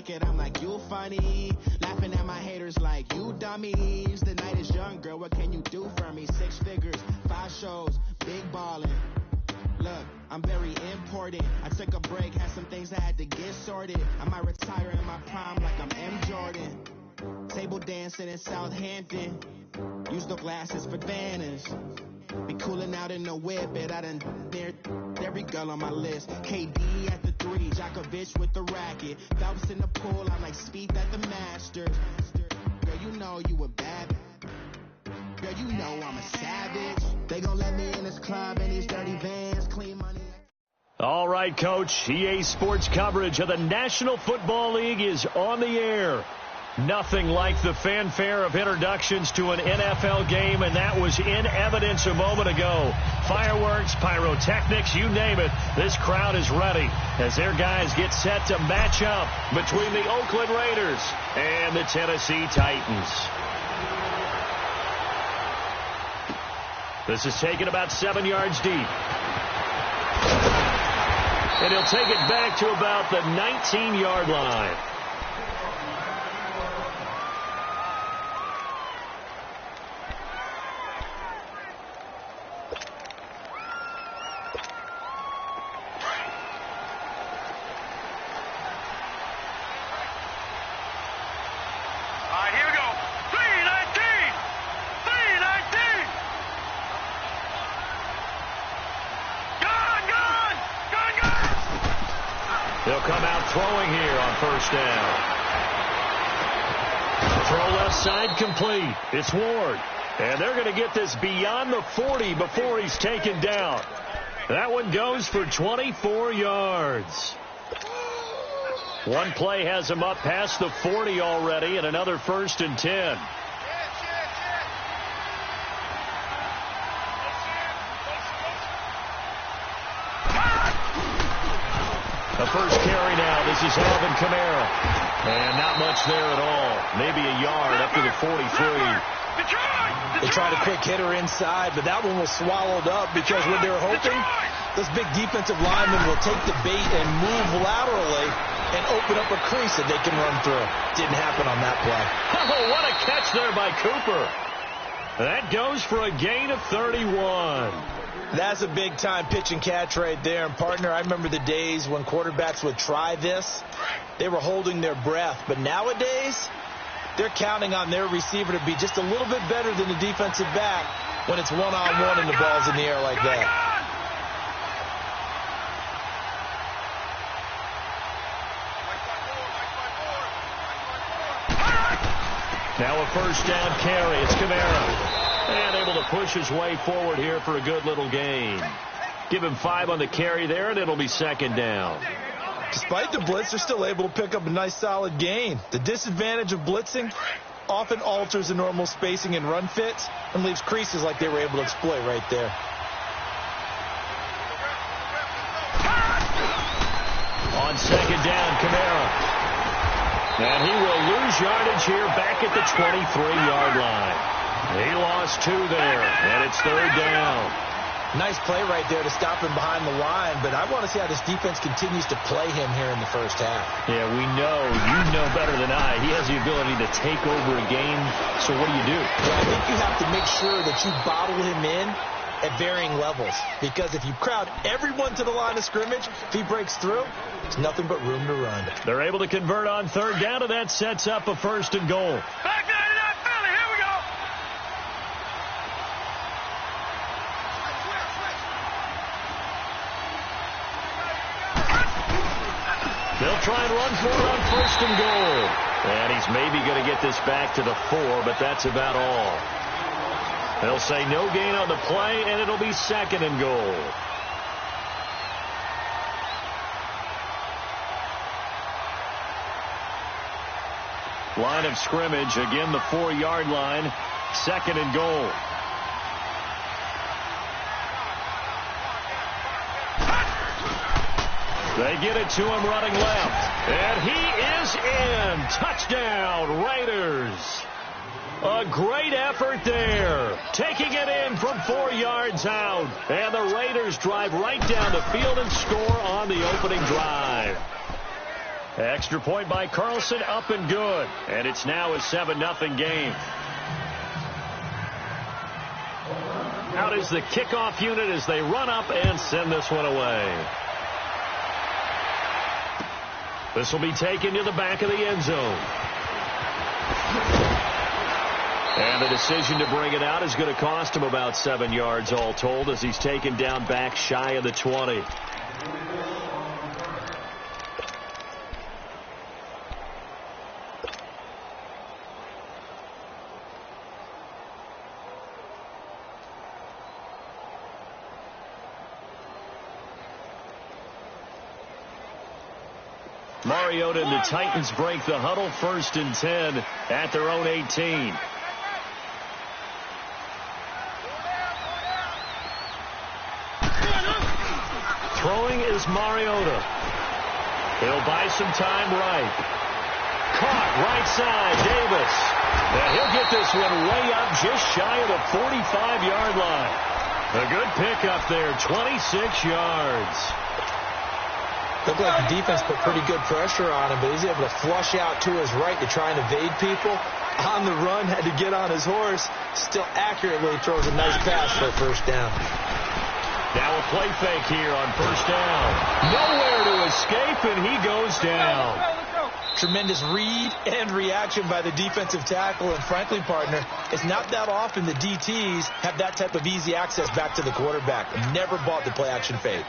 naked, I'm like, you funny. Laughing at my haters like, you dummies. The night is young, girl, what can you do for me? 6 figures, 5 shows, big ballin'. Look, I'm very important. I took a break, had some things I had to get sorted. I might retire in my prime like I'm M. Jordan. Table dancing in Southampton. Use the glasses for Vannas. Be cooling out in the whip, but I done near every girl on my list. KD at the 3, Djokovic with the racket. Phelps in the pool, I'm like Speed at the Masters. Girl, you know you a bad. Girl, you know I'm a savage. They gon' let me in this club in these dirty vans, clean money. All right, Coach. EA Sports coverage of the National Football League is on the air. Nothing like the fanfare of introductions to an NFL game, and that was in evidence a moment ago. Fireworks, pyrotechnics, you name it. This crowd is ready as their guys get set to match up between the Oakland Raiders and the Tennessee Titans. This is taken about 7 yards deep. And he'll take it back to about the 19-yard line. They'll come out throwing here on first down. Throw left side complete. It's Ward. And they're going to get this beyond the 40 before he's taken down. That one goes for 24 yards. One play has him up past the 40 already, and another 1st and 10. The first carry now. This is Alvin Kamara. And not much there at all. Maybe a yard up to the 43. They tried a quick hitter inside, but that one was swallowed up because what they're hoping, this big defensive lineman will take the bait and move laterally and open up a crease that they can run through. Didn't happen on that play. Oh, what a catch there by Cooper. That goes for a gain of 31. That's a big-time pitch and catch right there. And, partner, I remember the days when quarterbacks would try this. They were holding their breath. But nowadays, they're counting on their receiver to be just a little bit better than the defensive back when it's one-on-one and the ball's in the air like that. Now a first down carry. It's Kamara. And able to push his way forward here for a good little gain. Give him 5 on the carry there, and it'll be 2nd down. Despite the blitz, they're still able to pick up a nice, solid gain. The disadvantage of blitzing often alters the normal spacing and run fits and leaves creases like they were able to exploit right there. On 2nd down, Kamara. And he will lose yardage here back at the 23-yard line. He lost 2 there, and it's 3rd down. Nice play right there to stop him behind the line, but I want to see how this defense continues to play him here in the first half. Yeah, we know. You know better than I. He has the ability to take over a game, so what do you do? Well, I think you have to make sure that you bottle him in at varying levels, because if you crowd everyone to the line of scrimmage, if he breaks through, there's nothing but room to run. They're able to convert on 3rd down, and that sets up a 1st and goal. Back there to that Philly. Here we go. They'll try and run for it on 1st and goal. And he's maybe going to get this back to the 4, but that's about all. They'll say no gain on the play, and it'll be 2nd and goal. Line of scrimmage, again the 4-yard line, 2nd and goal. They get it to him running left. And he is in. Touchdown, Raiders. A great effort there. Taking it in from 4 yards out. And the Raiders drive right down the field and score on the opening drive. Extra point by Carlson, up and good. And it's now a 7-0 game. Out is the kickoff unit as they run up and send this one away. This will be taken to the back of the end zone. And the decision to bring it out is going to cost him about 7 yards all told as he's taken down back shy of the 20. Mariota and the Titans break the huddle, 1st and 10 at their own 18. Throwing is Mariota. He'll buy some time right. Caught right side, Davis. And he'll get this one way up just shy of the 45-yard line. A good pickup there, 26 yards. Looked like the defense put pretty good pressure on him, but he's able to flush out to his right to try and evade people. On the run, had to get on his horse. Still accurately throws a nice pass for a first down. Now a play fake here on 1st down. Nowhere to escape, and he goes down. Tremendous read and reaction by the defensive tackle, and frankly, partner, it's not that often the DTs have that type of easy access back to the quarterback. Never bought the play-action fake.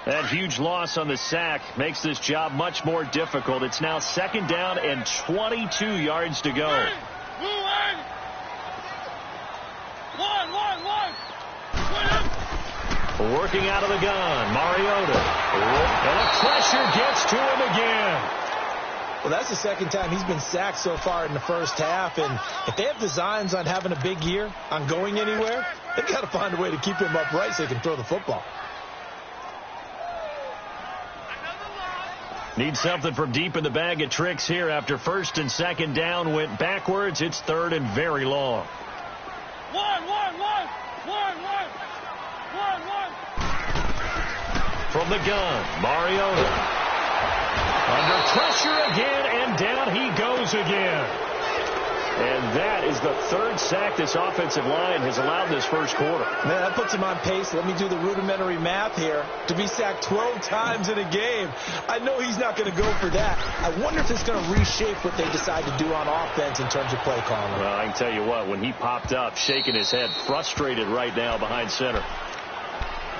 That huge loss on the sack makes this job much more difficult. It's now 2nd down and 22 yards to go. Working out of the gun, Mariota. And the pressure gets to him again. Well, that's the 2nd time he's been sacked so far in the first half. And if they have designs on having a big year, on going anywhere, they've got to find a way to keep him upright so he can throw the football. Need something from deep in the bag of tricks here after 1st and 2nd down went backwards. It's 3rd and very long. From the gun, Mariota. Under pressure again, and down he goes again. And that is the 3rd sack this offensive line has allowed this first quarter. Man, that puts him on pace. Let me do the rudimentary math here. To be sacked 12 times in a game, I know he's not going to go for that. I wonder if it's going to reshape what they decide to do on offense in terms of play calling. Well, I can tell you what, when he popped up, shaking his head, frustrated right now behind center.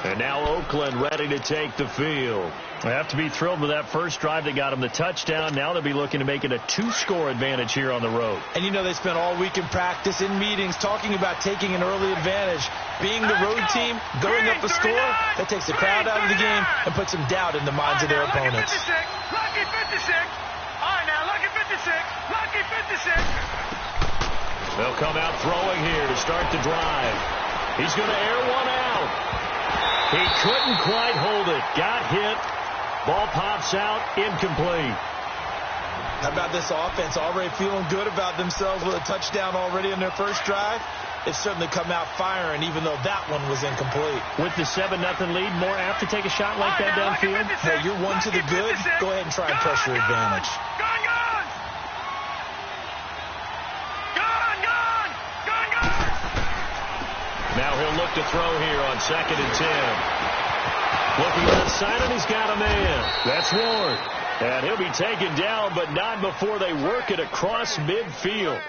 And now Oakland ready to take the field. They have to be thrilled with that first drive that got them the touchdown. Now they'll be looking to make it a 2-score advantage here on the road. And you know they spent all week in practice, in meetings, talking about taking an early advantage. Being the road team, going up a score, that takes the crowd out of the game and puts some doubt in the minds of their opponents. Lucky 56. All right, now, lucky 56. Lucky 56. They'll come out throwing here to start the drive. He's going to air one out. He couldn't quite hold it. Got hit. Ball pops out. Incomplete. How about this offense already feeling good about themselves with a touchdown already in their first drive? They've certainly come out firing, even though that one was incomplete. With the 7-0 lead, more apt to take a shot like that downfield? Hey, you're one to the good. Go ahead and try and press your advantage. Now he'll look to throw here on 2nd and 10. Looking outside, and he's got a man. That's Ward. And he'll be taken down, but not before they work it across midfield.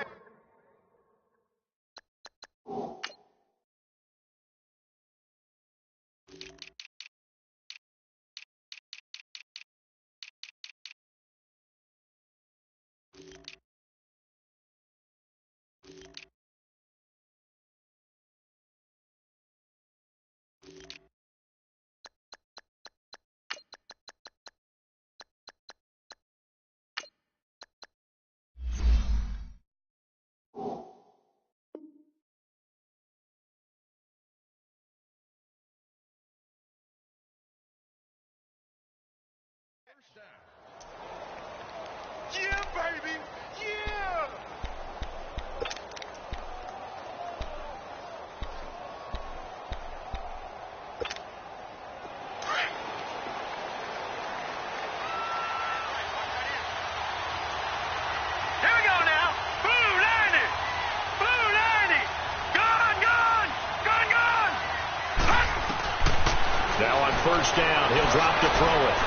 first down. He'll drop to throw it.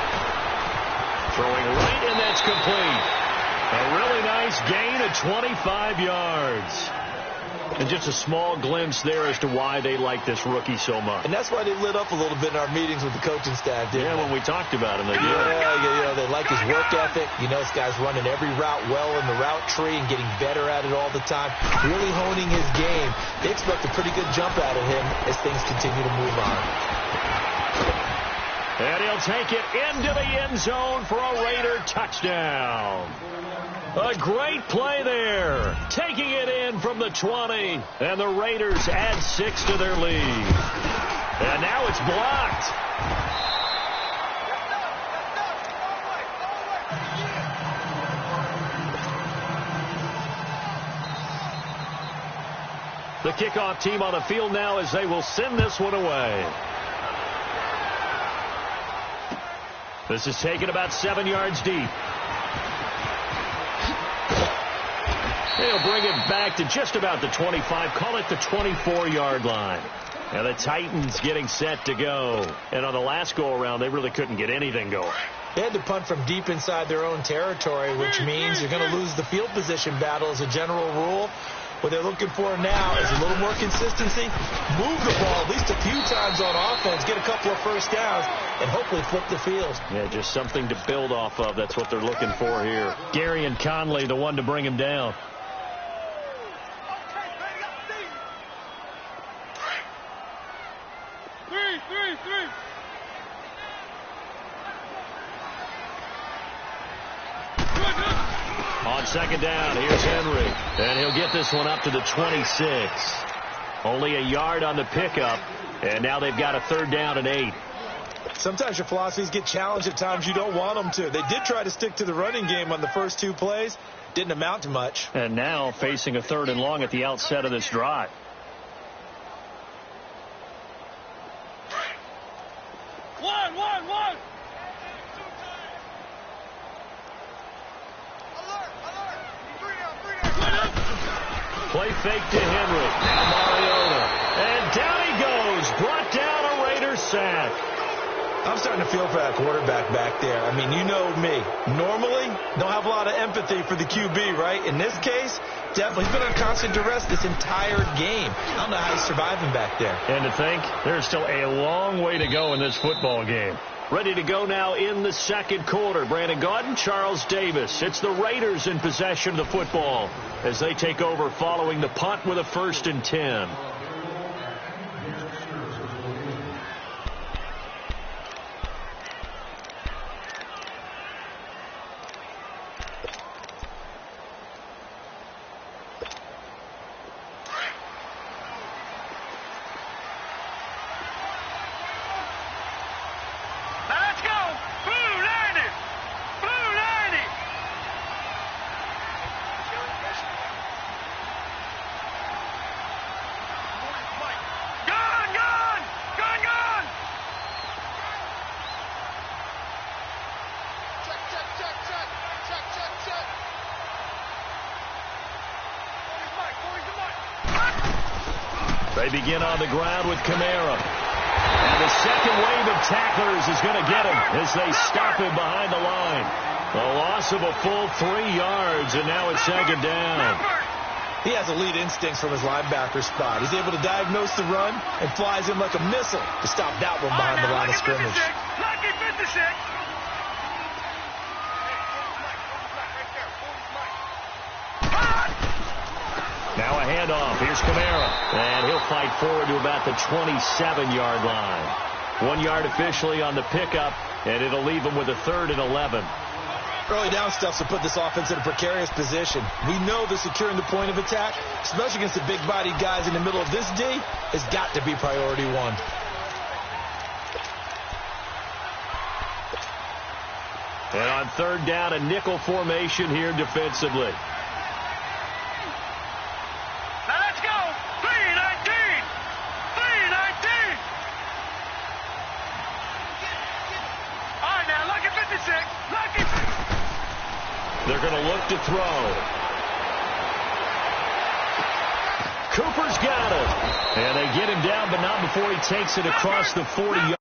Throwing right, and that's complete. A really nice gain of 25 yards. And just a small glimpse there as to why they like this rookie so much. And that's why they lit up a little bit in our meetings with the coaching staff, didn't they? When we talked about him, they did. Yeah, they like his work ethic. You know, this guy's running every route well in the route tree and getting better at it all the time, really honing his game. They expect a pretty good jump out of him as things continue to move on. And he'll take it into the end zone for a Raider touchdown. A great play there. Taking it in from the 20. And the Raiders add 6 to their lead. And now it's blocked. The kickoff team on the field now as they will send this one away. This is taken about 7 yards deep. They'll bring it back to just about the 25. Call it the 24-yard line. Now the Titans getting set to go. And on the last go-around, they really couldn't get anything going. They had to punt from deep inside their own territory, which means you're going to lose the field position battle as a general rule. What they're looking for now is a little more consistency. Move the ball at least a few times on offense, get a couple of first downs, and hopefully flip the field. Yeah, just something to build off of. That's what they're looking for here. Gary and Conley, the one to bring him down. On second down, here's Henry. And he'll get this one up to the 26. Only a yard on the pickup. And now they've got a 3rd down and 8. Sometimes your philosophies get challenged at times you don't want them to. They did try to stick to the running game on the first 2 plays. Didn't amount to much. And now facing a 3rd and long at the outset of this drive. One. Play fake to Henry. Now Mariota. And down he goes. Brought down a Raiders sack. I'm starting to feel for that quarterback back there. I mean, you know me. Normally, don't have a lot of empathy for the QB, right? In this case, definitely. He's been on constant duress this entire game. I don't know how he's surviving back there. And to think, there's still a long way to go in this football game. Ready to go now in the second quarter. Brandon Gaudin, Charles Davis. It's the Raiders in possession of the football as they take over following the punt with a 1st and 10. They begin on the ground with Kamara. And the second wave of tacklers is going to get him as they stop him behind the line. A loss of a full 3 yards, and now it's second down. He has elite instincts from his linebacker spot. He's able to diagnose the run and flies in like a missile to stop that one behind the line of scrimmage. Lucky 56. Now a handoff. Here's Kamara. And he'll fight forward to about the 27-yard line. 1 yard officially on the pickup, and it'll leave him with a 3rd and 11. Early down stuff to put this offense in a precarious position. We know that securing the point of attack, especially against the big-bodied guys in the middle of this D, has got to be priority 1. And on 3rd down, a nickel formation here defensively. They're going to look to throw. Cooper's got it. And they get him down, but not before he takes it across the 40.